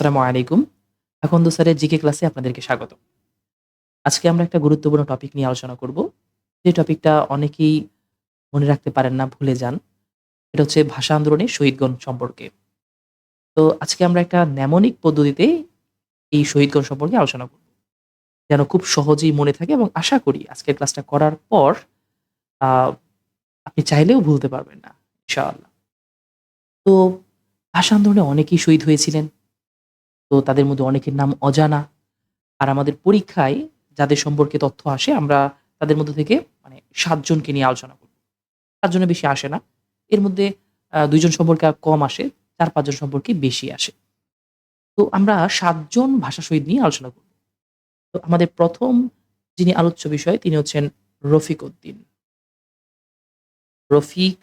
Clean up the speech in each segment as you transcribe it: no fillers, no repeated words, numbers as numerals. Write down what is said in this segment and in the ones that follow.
আসসালামু আলাইকুম। আখন্দ স্যারের জিকে ক্লাসে আপনাদেরকে স্বাগত। আজকে আমরা একটা গুরুত্বপূর্ণ টপিক নিয়ে আলোচনা করব। যে টপিকটা অনেকেই মনে রাখতে পারেন না, ভুলে যান। এটা হচ্ছে ভাষা আন্দোলনের শহীদগণ সম্পর্কে। তো আজকে আমরা একটা ন্যামনিক পদ্ধতিতে এই শহীদগণ সম্পর্কে আলোচনা করব। যেন খুব সহজেই মনে থাকে এবং আশা করি আজকের ক্লাসটা করার পর আ আপনি চাইলেও ভুলতে পারবেন না, ইনশাআল্লাহ। তো ভাষা আন্দোলনে অনেকেই শহীদ হয়েছিলেন। তো তাদের মধ্যে অনেকের নাম অজানা। আর আমাদের পরীক্ষায় যাদের সম্পর্কে তথ্য আসে আমরা তাদের মধ্য থেকে মানে ৭ জনকে নিয়ে আলোচনা করব। ৫ জনের বেশি আসে না। এর মধ্যে ২ জন সম্পর্কে কম আসে, ৪-৫ জন সম্পর্কে বেশি আসে। তো আমরা ৭ জন ভাষা শহীদ নিয়ে আলোচনা করব। তো আমাদের ১ম যিনি আলোচ্য বিষয় তিনি হচ্ছেন রফিক উদ্দিন। রফিক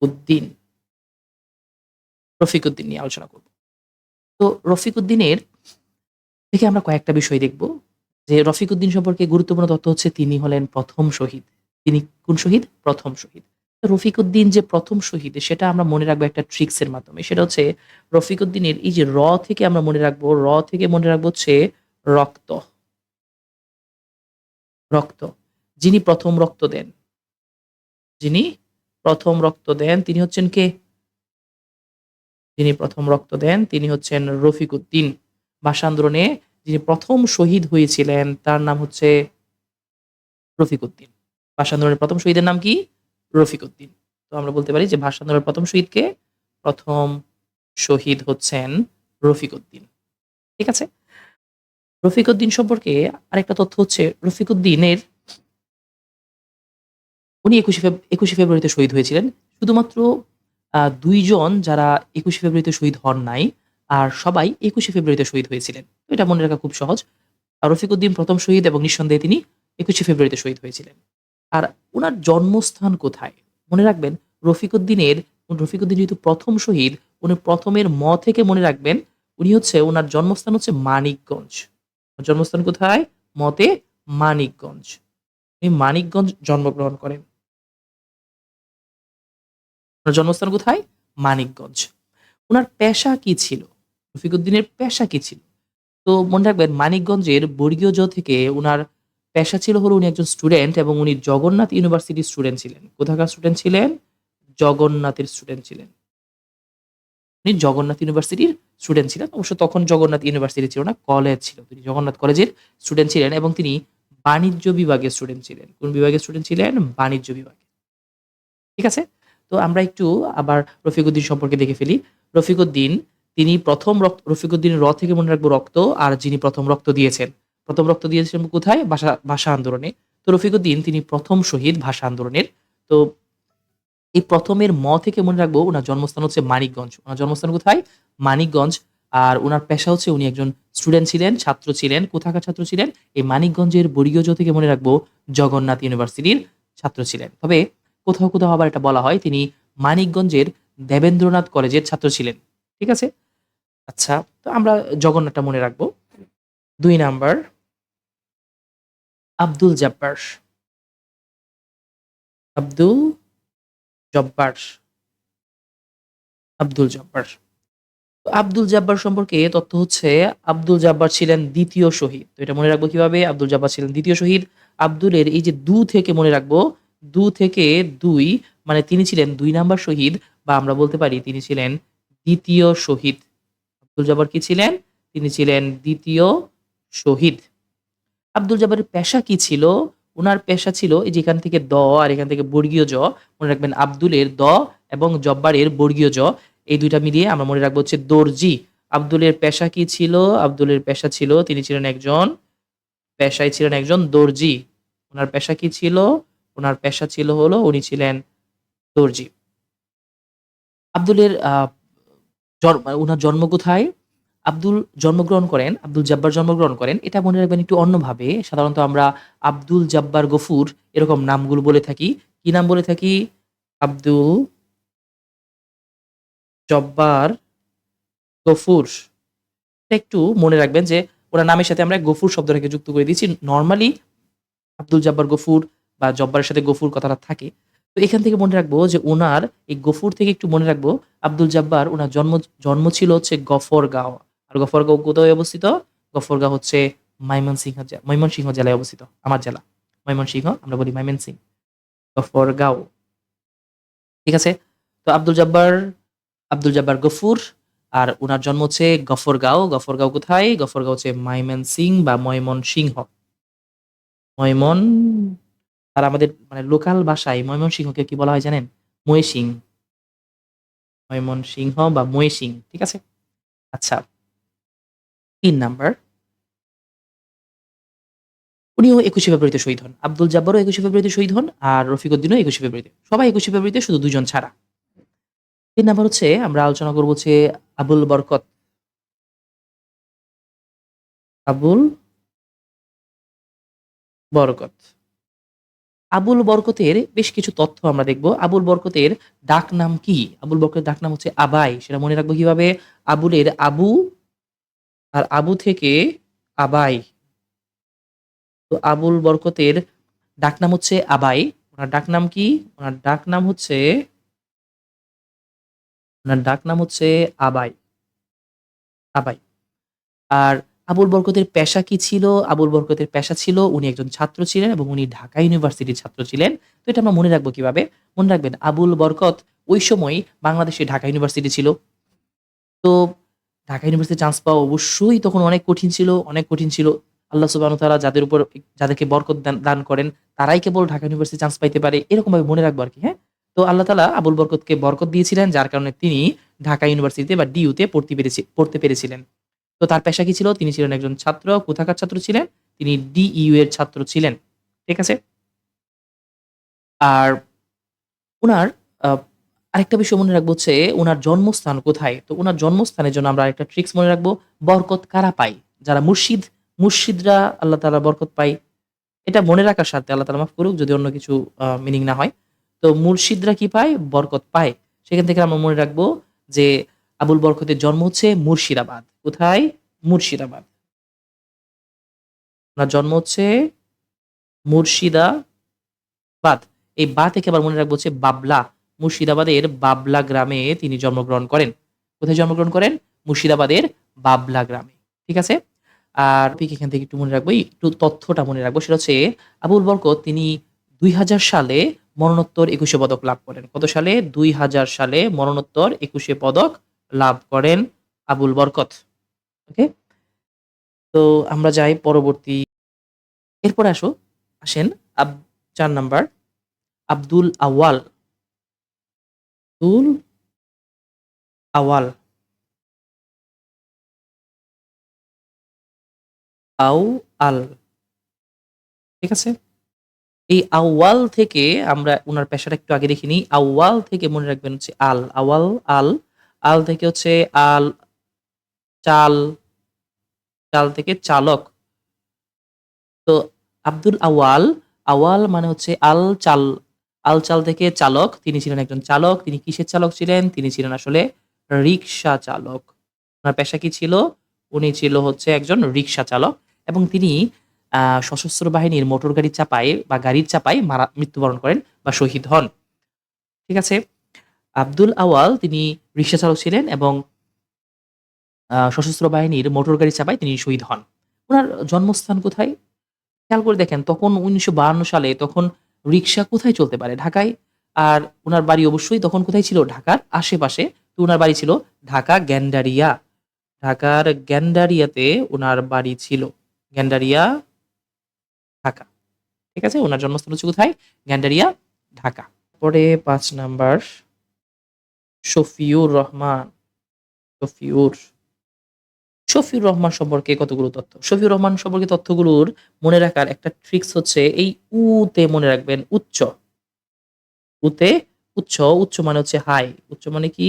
উদ্দিন, রফিক উদ্দিন নিয়ে আলোচনা করব। তো রফিক উদ্দিনের থেকে আমরা কয়েকটা বিষয় দেখব। যে রফিক উদ্দিন সম্পর্কে গুরুত্বপূর্ণ তথ্য হচ্ছে তিনি হলেন ১ম শহীদ। তিনি কোন শহীদ? ১ম শহীদ। তো রফিক উদ্দিন যে ১ম শহীদ সেটা আমরা মনে রাখবো একটা ট্রিকস এর মাধ্যমে। সেটা হচ্ছে রফিক উদ্দিনের এই যে থেকে আমরা মনে রাখবো, থেকে মনে রাখবো হচ্ছে রক্ত, রক্ত। যিনি ১ম রক্ত দেন, যিনি ১ম রক্ত দেন তিনি হচ্ছেন কে? যিনি ১ম রক্ত দেন তিনি হচ্ছেন রফিক উদ্দিন। ভাষা আন্দোলনে যিনি ১ম শহীদ হয়েছিলেন তার নাম হচ্ছে রফিক উদ্দিন। ভাষা আন্দোলনের ১ম শহীদের নাম কি? রফিক উদ্দিন। তো আমরা বলতে পারি যে ভাষা আন্দোলনের ১ম শহীদ কে? ১ম শহীদ হচ্ছেন রফিক উদ্দিন। ঠিক আছে? রফিক উদ্দিন সম্পর্কে আরেকটা তথ্য হচ্ছে রফিক উদ্দিনের উনি ২১শে ফেব্রুয়ারিতে শহীদ হয়েছিলেন। শুধুমাত্র ২ জন যারা ২১শে ফেব্রুয়ারিতে শহীদ হন নাই। আর সবাই ২১শে ফেব্রুয়ারিতে শহীদ হয়েছিলেন। তো এটা মনে রাখা খুব সহজ। আর রফিক উদ্দিন ১ম শহীদ এবং নিঃসন্দেহে তিনি ২১শে ফেব্রুয়ারিতে শহীদ হয়েছিলেন। আর উনার জন্মস্থান কোথায়? মনে রাখবেন রফিকুদ্দিন যেহেতু ১ম শহীদ, উনি ১ম এর থেকে মনে রাখবেন, উনি হচ্ছে উনার জন্মস্থান হচ্ছে মানিকগঞ্জ। জন্মস্থান কোথায়? তে মানিকগঞ্জ। উনি মানিকগঞ্জ জন্মগ্রহণ করেন। উনার জন্মস্থান কোথায়? মানিকগঞ্জ। উনার পেশা কি ছিল? রফিকুদ্দিনের পেশা কি ছিল? তো মনে রাখবেন মানিকগঞ্জের বর্গীয় জ থেকে উনার পেশা ছিল হলো উনি একজন স্টুডেন্ট এবং উনি জগন্নাথ ইউনিভার্সিটির স্টুডেন্ট ছিলেন। কোথাকার স্টুডেন্ট ছিলেন? জগন্নাথের স্টুডেন্ট ছিলেন। উনি জগন্নাথ ইউনিভার্সিটির স্টুডেন্ট ছিলেন। অবশ্য তখন জগন্নাথ ইউনিভার্সিটি ছিল না, কলেজ ছিল। তিনি জগন্নাথ কলেজের স্টুডেন্ট ছিলেন এবং তিনি বাণিজ্য বিভাগের স্টুডেন্ট ছিলেন। কোন বিভাগের স্টুডেন্ট ছিলেন? বাণিজ্য বিভাগে। ঠিক আছে? তো আমরা একটু আবার রফিকুদ্দিন সম্পর্কে দেখে ফেলি। রফিকুদ্দিন তিনি ১ম রফিকুদ্দিনের থেকে মনে রাখবো রক্ত আর যিনি ১ম রক্ত দিয়েছেন। ১ম রক্ত দিয়েছেন কোথায়? ভাষা আন্দোলনে। তো রফিকুদ্দিন তিনি ১ম শহীদ ভাষা আন্দোলনের। তো এই ১ম এর থেকে মনে রাখবো উনার জন্মস্থান হচ্ছে মানিকগঞ্জ। উনার জন্মস্থান কোথায়? মানিকগঞ্জ। আর উনার পেশা হচ্ছে উনি একজন স্টুডেন্ট ছিলেন, ছাত্র ছিলেন। কোথাকার ছাত্র ছিলেন? এই মানিকগঞ্জের বর্গীয় জ থেকে মনে রাখবো জগন্নাথ ইউনিভার্সিটির ছাত্র ছিলেন। তবে কোথাও, কোথাও আবার এটা বলা হয় তিনি মানিকগঞ্জের দেবেন্দ্রনাথ কলেজের ছাত্র ছিলেন। ঠিক আছে? আচ্ছা, তো আমরা জগন্নাথটা মনে রাখবো। ২ নাম্বার আব্দুল জাব্বার। আব্দুল জব্বার, আব্দুল জব্বার। তো আব্দুল জাব্বার সম্পর্কে তথ্য হচ্ছে আব্দুল জাব্বার ছিলেন ২য় শহীদ। তো এটা মনে রাখবো কিভাবে? আব্দুল জাব্বার ছিলেন ২য় শহীদ। আব্দুলের এই যে থেকে মনে রাখবো, থেকে ২ মানে তিনি ছিলেন ২ নাম্বার শহীদ বা আমরা বলতে পারি তিনি ছিলেন ২য় শহীদ। আব্দুল জাব্বার কি ছিলেন? তিনি ছিলেন ২য় শহীদ। আব্দুল জাব্বারের পেশা কি ছিল? উনার পেশা ছিল এই যে এখান থেকে আর এখান থেকে বর্গীয় জ। মনে রাখবেন আব্দুলের এবং জব্বারের বর্গীয় জ। এই ২ টা মিলিয়ে আমরা মনে রাখবো হচ্ছে দর্জি। আব্দুলের পেশা কি ছিল? আব্দুলের পেশা ছিল তিনি ছিলেন একজন পেশায় ছিলেন একজন দর্জি। উনার পেশা কি ছিল? উনার পেশা ছিল হলো উনি ছিলেন দর্জি। আব্দুলের উনার জন্ম কোথায়? আব্দুল জাব্বার জন্মগ্রহণ করেন। এটা মনে রাখবেন একটু অন্যভাবে। সাধারণত আমরা আব্দুল জাব্বার গফুর এরকম নামগুলো বলে থাকি। কি নাম বলে থাকি? আব্দুল জব্বার গফুর। এটা একটু মনে রাখবেন যে উনার নামের সাথে আমরা গফুর শব্দটাকে যুক্ত করে দিয়েছি। নরমালি আব্দুল জাব্বার গফুর বা জব্বারের সাথে গফুর কথাটা থাকে। তো এখান থেকে মনে রাখবো যে উনার এই গফুর থেকে একটু মনে রাখবো আব্দুল জব্বার উনার জন্ম ছিল হচ্ছে গফরগাঁও। আর গফরগাঁও কোথায় অবস্থিত? গফরগাঁও হচ্ছে ময়মনসিংহ জেলায় অবস্থিত। আমার জেলা। ময়মনসিংহ আমরা বলি ময়মনসিংহ। গফরগাঁও। ঠিক আছে? তো আব্দুল জব্বার গফুর আর উনার জন্ম হচ্ছে গফরগাঁও। গফরগাঁও কোথায়? গফরগাঁও হচ্ছে ময়মনসিংহ বা ময়মনসিংহ। ময়মন আর আমাদের মানে লোকাল ভাষায় ময়মনসিংহকে কি বলা হয় জানেন? ময়শিং। ময়মনসিংহ বা ময়শিং। ঠিক আছে? আচ্ছা, ৩ নাম্বার। উনিও ২১শে ফেব্রুয়ারিতে শহীদ হন। আব্দুল জাব্বারও ২১শে ফেব্রুয়ারিতে শহীদ হন। আর রফিকউদ্দিনও ২১শে ফেব্রুয়ারিতে। সবাই ২১শে ফেব্রুয়ারিতে শুধু ২ জন ছাড়া। ৩ নাম্বার হচ্ছে আমরা আলোচনা করব হচ্ছে আবুল বরকত। আবুল বরকত। আবুল বরকতের বেশ কিছু তথ্য আমরা দেখব। আবুল বরকতের ডাকনাম কি? আবুল বরকতের ডাকনাম হচ্ছে আবাই। সেটা মনে রাখবো কিভাবে? আবুলের আবু আর আবু থেকে আবাই। তো আবুল বরকতের ডাকনাম হচ্ছে আবাই। উনার ডাকনাম কি? উনার ডাকনাম হচ্ছে আবাই। আবাই। আর আবুল বরকতের পেশা কি ছিল? আবুল বরকতের পেশা ছিল উনি একজন ছাত্র ছিলেন এবং উনি ঢাকা ইউনিভার্সিটির ছাত্র ছিলেন। তো এটা আমরা মনে রাখবো কিভাবে? মনে রাখবেন আবুল বরকত ওই সময় বাংলাদেশে ঢাকা ইউনিভার্সিটি ছিল। তো ঢাকা ইউনিভার্সিটি চান্স পাওয়া অবশ্যই তখন অনেক কঠিন ছিল, অনেক কঠিন ছিল। আল্লাহ সুবহানাহু ওয়া তাআলা যাদেরকে বরকত দান করেন তারাই কেবল ঢাকা ইউনিভার্সিটি চান্স পাইতে পারে। এরকমভাবে মনে রাখবো আরকি, হ্যাঁ? তো আল্লাহ তাআলা আবুল বরকতকে বরকত দিয়েছিলেন যার কারণে তিনি ঢাকা ইউনিভার্সিটিতে বা ডিইউতে পড়তে পেরেছিলেন। তো তার পেশা কি ছিল? তিনি ছিলেন একজন ছাত্র। কোথাকার ছাত্র ছিলেন? তিনি ডিইউ এর ছাত্র ছিলেন। ঠিক আছে? আর উনার আ আরেকটা বিষয় মনে রাখবো হচ্ছে উনার জন্মস্থান কোথায়? তো উনার জন্মস্থানের জন্য আমরা আরেকটা ট্রিকস মনে রাখবো। বরকত কারা পায়? যারা মুর্শিদরা আল্লাহ তাআলা বরকত পায়। এটা মনে রাখার স্বার্থে আল্লাহ তাআলা মাফ করুক যদি অন্য কিছু মিনিং না হয়। তো মুর্শিদরা কি পায়? বরকত পায়। সেখান থেকে আমরা মনে রাখবো যে আবুল বরকতের জন্ম হচ্ছে মুর্শিদাবাদ। কোথায়? মুর্শিদাবাদ। উনার জন্ম হচ্ছে মুর্শিদাবাদ। এই থেকে আবার মনে রাখবো হচ্ছে বাবলা। মুর্শিদাবাদের বাবলা গ্রামে তিনি জন্মগ্রহণ করেন। কোথায় জন্মগ্রহণ করেন? মুর্শিদাবাদের বাবলা গ্রামে। ঠিক আছে? আর টপিক এখান থেকে একটু মনে রাখবো, একটু তথ্যটা মনে রাখবো। সেটা হচ্ছে আবুল বরকত তিনি ২০০০ সালে মরণোত্তর ২১শে পদক লাভ করেন। কত সালে? ২০০০ সালে মরণোত্তর ২১শে পদক লাভ করেন আবুল বরকত। ওকে? তো আমরা যাই পরবর্তী। এরপরে আসেন আব ৪ নাম্বার আব্দুল আউয়াল। আব্দুল আওয়াল, আল। ঠিক আছে? এই আউয়াল থেকে আমরা উনার পেশাটা একটু আগে দেখে নিই। আউয়াল থেকে মনে রাখবেন হচ্ছে আল। আওয়াল, আল। আল থেকে হচ্ছে আল, চাল, চাল থেকে চালক। তো আব্দুল আওয়াল, আওয়াল মানে হচ্ছে আল চাল থেকে চালক। তিনি ছিলেন একজন চালক। তিনি কিসের চালক ছিলেন? তিনি ছিলেন আসলে রিক্সা চালক। উনার পেশা কি ছিল? উনি ছিল হচ্ছে একজন রিক্সা চালক এবং তিনি সশস্ত্র বাহিনীর মোটর গাড়ির চাপায় বা গাড়ির চাপায় মৃত্যুবরণ করেন বা শহীদ হন। ঠিক আছে? আব্দুল আওয়াল তিনি রিক্সা চালক ছিলেন এবং সশস্ত্র বাহিনীর মোটর গাড়ির চাপায় তিনি শহীদ হন। উনার জন্মস্থান কোথায়? খেয়াল করে দেখেন তখন ১৯৫২ সালে তখন রিক্সা কোথায় চলতে পারে? ঢাকায়। আর উনার বাড়ি অবশ্যই তখন কোথায় ছিল? ঢাকার আশেপাশে। তো উনার বাড়ি ছিল ঢাকা গ্যান্ডারিয়া। ঢাকার গ্যান্ডারিয়াতে উনার বাড়ি ছিল। গ্যান্ডারিয়া, ঢাকা। ঠিক আছে? উনার জন্মস্থান হচ্ছে কোথায়? গ্যান্ডারিয়া, ঢাকা। পরে ৫ নাম্বার শফিউর রহমান। শফিউর। শফিউর রহমান সম্পর্কে কতগুলো তথ্য। শফিউর রহমান সম্পর্কে তথ্যগুলোর মনে রাখার একটা ট্রিকস হচ্ছে এই তে মনে রাখবেন উচ্চ। উতে উচ্চ, উচ্চ মানে হচ্ছে হাই। উচ্চ মানে কি?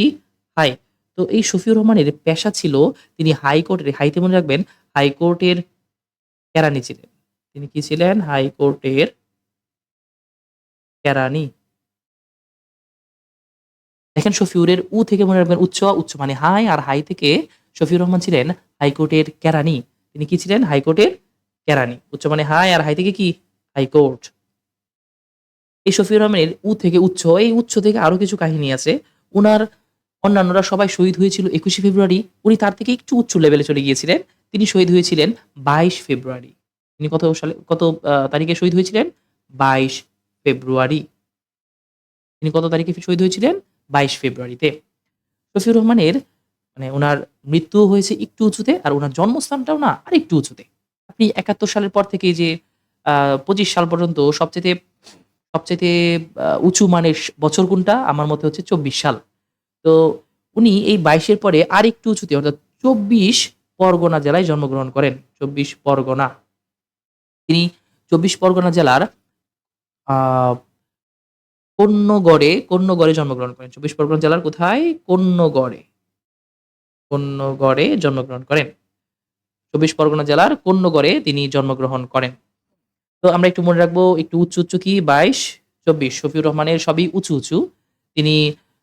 হাই। তো এই শফিউর রহমানের পেশা ছিল তিনি হাইতে মনে রাখবেন হাইকোর্টের কেরানি ছিলেন। তিনি কি ছিলেন? হাইকোর্টের কেরানি। দেখেন শফিউরের থেকে মনে রাখবেন উচ্চ, উচ্চ মানে হাই আর হাই থেকে শফিউর রহমান ছিলেন হাইকোর্টের কেরানি। তিনি কি ছিলেন? হাইকোর্টের কেরানি। উচ্চ মানে হাই আর হাই থেকে কি? হাইকোর্ট। এই শফিউর রহমানের থেকে উচ্চ, এই উচ্চ থেকে আরো কিছু কাহিনী আছে। উনার অন্যান্যরা সবাই শহীদ হয়েছিল ২১শে ফেব্রুয়ারি। উনি তার থেকে একটু উচ্চ লেভেলে চলে গিয়েছিলেন। তিনি শহীদ হয়েছিলেন ২২ ফেব্রুয়ারি। তিনি কত তারিখে শহীদ হয়েছিলেন? ২২ ফেব্রুয়ারি। তিনি কত তারিখে শহীদ হয়েছিলেন? ২২ ফেব্রুয়ারিতে। শফিউর রহমানের মানে উনার মৃত্যুও হয়েছে একটু উঁচুতে, আর উনার জন্মস্থানটাও না আরেকটু উঁচুতে। আপনি ৭১ সালের পর থেকে যে ২৫ সাল পর্যন্ত সবচাইতে উঁচু মানের বছর কোনটা? আমার মতে হচ্ছে ২৪ সাল। তো উনি এই ২২ এর পরে আরেকটু উঁচুতে অর্থাৎ ২৪ পরগনা জেলায় জন্মগ্রহণ করেন। ২৪ পরগনা। তিনি ২৪ পরগনা জেলার আ কোন্নগরে জন্মগ্রহণ করেন। ২৪ পরগনা জেলার কোথায়? কোন্নগরে জন্মগ্রহণ করেন। ২৪ পরগনা জেলার কোন্নগরে তিনি জন্মগ্রহণ করেন। তো আমরা একটু মনে রাখবো একটু উঁচু কি ২২, ২৪ শফিউর রহমানের সবই উঁচু। তিনি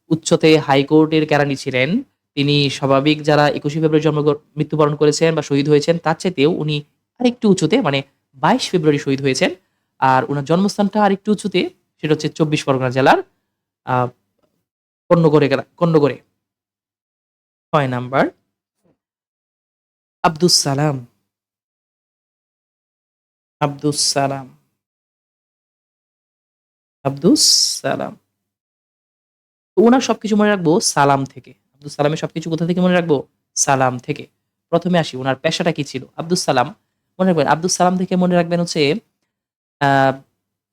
উচ্চতে হাইকোর্টের কেরানি ছিলেন। তিনি স্বাভাবিক যারা ২১শে ফেব্রুয়ারি মৃত্যুবরণ করেছেন বা শহীদ হয়েছেন তার চাইতেও উনি আরেকটু উঁচুতে মানে ২২ ফেব্রুয়ারি শহীদ হয়েছেন। আর উনার জন্মস্থানটা আরেকটু উঁচুতে, সেটা হচ্ছে ২৪ পরগনা জেলার আ কোন্নগরে। ৬ নাম্বার আব্দুস সালাম, আব্দুস সালাম, আব্দুস সালাম। তো উনার সবকিছু মনে রাখবো সালাম থেকে। আব্দুস সালামের সবকিছু কোথা থেকে মনে রাখবো? সালাম থেকে। ১ম এ আসি উনার পেশাটা কি ছিল? আব্দুস সালাম মনে রাখবেন আব্দুস সালাম থেকে মনে রাখবেন হচ্ছে আ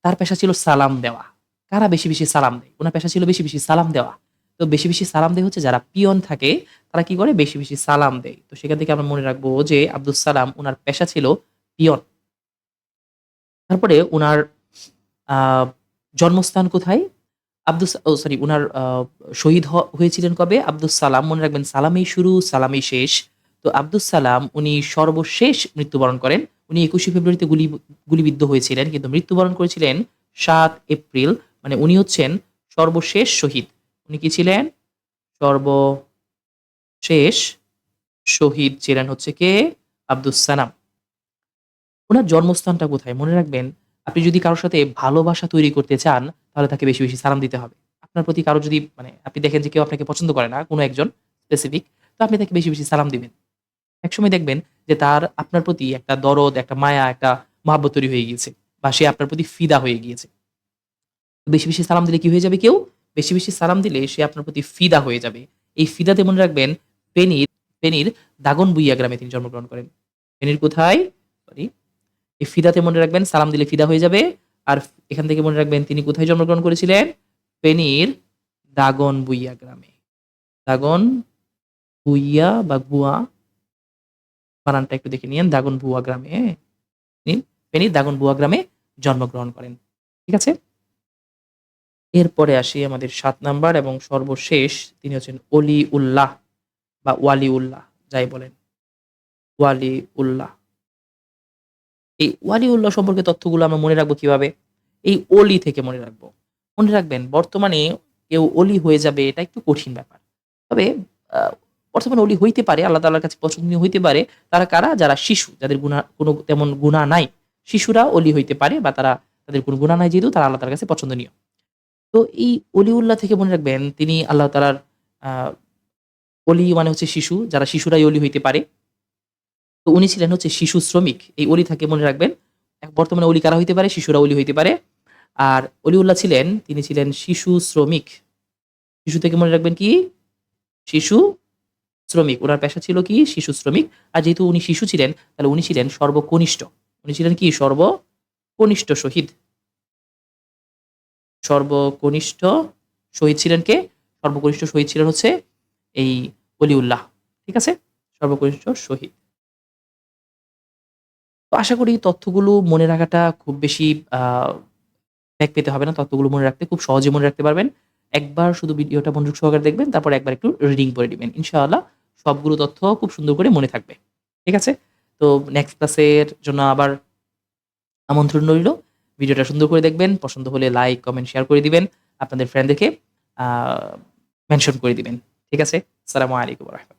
তার পেশা ছিল সালাম দেওয়া। কারা বেশি সালাম দেয়? উনার পেশা ছিল বেশি সালাম দেওয়া। তো বেশি সালাম দেয় হচ্ছে যারা পিয়ন থাকে তারা কি করে? বেশি সালাম দেয়। তো সেখান থেকে আমরা মনে রাখবো যে আব্দুস সালাম উনার পেশা ছিল পিয়ন। তারপরে উনার আ জন্মস্থান কোথায়? সরি উনার শহীদ হয়েছিলেন কবে? আব্দুস সালাম মনে রাখবেন সালামেই শুরু, সালামেই শেষ। তো আব্দুস সালাম উনি সর্বশেষ মৃত্যুবরণ করেন। উনি ২১শে ফেব্রুয়ারিতে গুলিবিদ্ধ হয়েছিলেন কিন্তু মৃত্যুবরণ করেছিলেন ৭ এপ্রিল। মানে উনি হচ্ছেন সর্বশেষ শহীদ। উনি কি ছিলেন? সর্বশেষ শহীদ ছিলেন হচ্ছে কে? আব্দুস সালাম। উনার জন্মস্থানটা কোথায়? মনে রাখবেন, আপনি যদি কারো সাথে ভালোবাসা তৈরি করতে চান, তাহলে তাকে বেশি সালাম দিতে হবে। আপনার প্রতি কারো যদি মানে আপনি দেখেন যে কেউ আপনাকে পছন্দ করে না, কোন একজন স্পেসিফিক, তো আপনি তাকে বেশি সালাম দিবেন। একসময় দেখবেন যে তার আপনার প্রতি একটা দরদ, একটা মায়া, একটা মহাব্বত তৈরি হয়ে গিয়েছে বা সে আপনার প্রতি ফিদা হয়ে গিয়েছে। বেশি সালাম দিলে কি হয়ে যাবে কেউ? বেশি সালাম দিলে সে আপনার প্রতি ফিদা হয়ে যাবে। এই ফিদাতে মনে রাখবেন ফেনীর ফেনীর দাগনভূঞা গ্রামে তিনি জন্মগ্রহণ করেন। ফেনীর কোথায়? সরি এই ফিদাতে মনে রাখবেন সালাম দিলে ফিদা হয়ে যাবে। আর এখান থেকে মনে রাখবেন তিনি কোথায় জন্মগ্রহণ করেছিলেন? ফেনীর দাগনভূঞা গ্রামে। দাগনভূঞা বা ভুয়া বানানটা একটু দেখে নিয়েন। দাগনভূঞা গ্রামে, হ্যাঁ? তিনি ফেনীর দাগনভূঞা গ্রামে জন্মগ্রহণ করেন। ঠিক আছে? এরপরে আসি আমাদের ৭ নাম্বার এবং সর্বশেষ তিনি হচ্ছেন অলিউল্লাহ বা ওয়ালিউল্লাহ যাই বলেন। ওয়ালিউল্লাহ। এই ওয়ালিউল্লাহ সম্পর্কে তথ্যগুলো আমরা মনে রাখবো কিভাবে? এই অলি থেকে মনে রাখবো। মনে রাখবেন বর্তমানে কেউ অলি হয়ে যাবে এটা একটু কঠিন ব্যাপার। তবে আ বর্তমানে অলি হইতে পারে, আল্লাহ তাআলার কাছে পছন্দনীয় হইতে পারে। তারা কারা? যারা শিশু, যাদের কোনো তেমন গুনাহ নাই। শিশুরা অলি হইতে পারে বা তাদের কোনো গুনাহ নাই যেহেতু তারা আল্লাহ তাআলার কাছে পছন্দনীয়। তো এই অলিউল্লাহ থেকে মনে রাখবেন তিনি আল্লাহ তাআলার আ অলি মানে হচ্ছে শিশু, যারা শিশুরাই অলি হইতে পারে। তো উনি ছিলেন হচ্ছে শিশু শ্রমিক। এই অলি থেকে মনে রাখবেন বর্তমানে অলি কারা হইতে পারে? শিশুরা অলি হইতে পারে। আর অলিউল্লাহ তিনি ছিলেন শিশু শ্রমিক। শিশু থেকে মনে রাখবেন কি? শিশু শ্রমিক। উনার পেশা ছিল কি? শিশু শ্রমিক। আর যেহেতু উনি শিশু ছিলেন, তাহলে উনি ছিলেন সর্বকনিষ্ঠ। উনি ছিলেন কি? সর্বকনিষ্ঠ শহীদ। সর্বকনিষ্ঠ শহীদ ছিলেন কে? সর্বকনিষ্ঠ শহীদ ছিলেন হচ্ছে এই অলিউল্লাহ। ঠিক আছে? সর্বকনিষ্ঠ শহীদ। তো আশা করি তথ্যগুলো মনে রাখাটা খুব বেশি আ ব্যাক পেতে হবে না। তথ্যগুলো মনে রাখতে খুব সহজে মনে রাখতে পারবেন। একবার শুধু ভিডিওটা মনোযোগ সহকারে দেখবেন, তারপর একবার একটু রিডিং পড়ে নিবেন। ইনশাআল্লাহ সবগুলো তথ্য খুব সুন্দর করে মনে থাকবে। ঠিক আছে? তো নেক্সট ক্লাসের জন্য আবার আমন্ত্রণ রইল। ভিডিওটা সুন্দর করে দেখবেন। পছন্দ হলে লাইক, কমেন্ট, শেয়ার করে দিবেন। আপনাদের ফ্রেন্ডদেরকে আ মেনশন করে দিবেন। ঠিক আছে? আসসালামু আলাইকুম ওয়া রাহমাতুল্লাহ।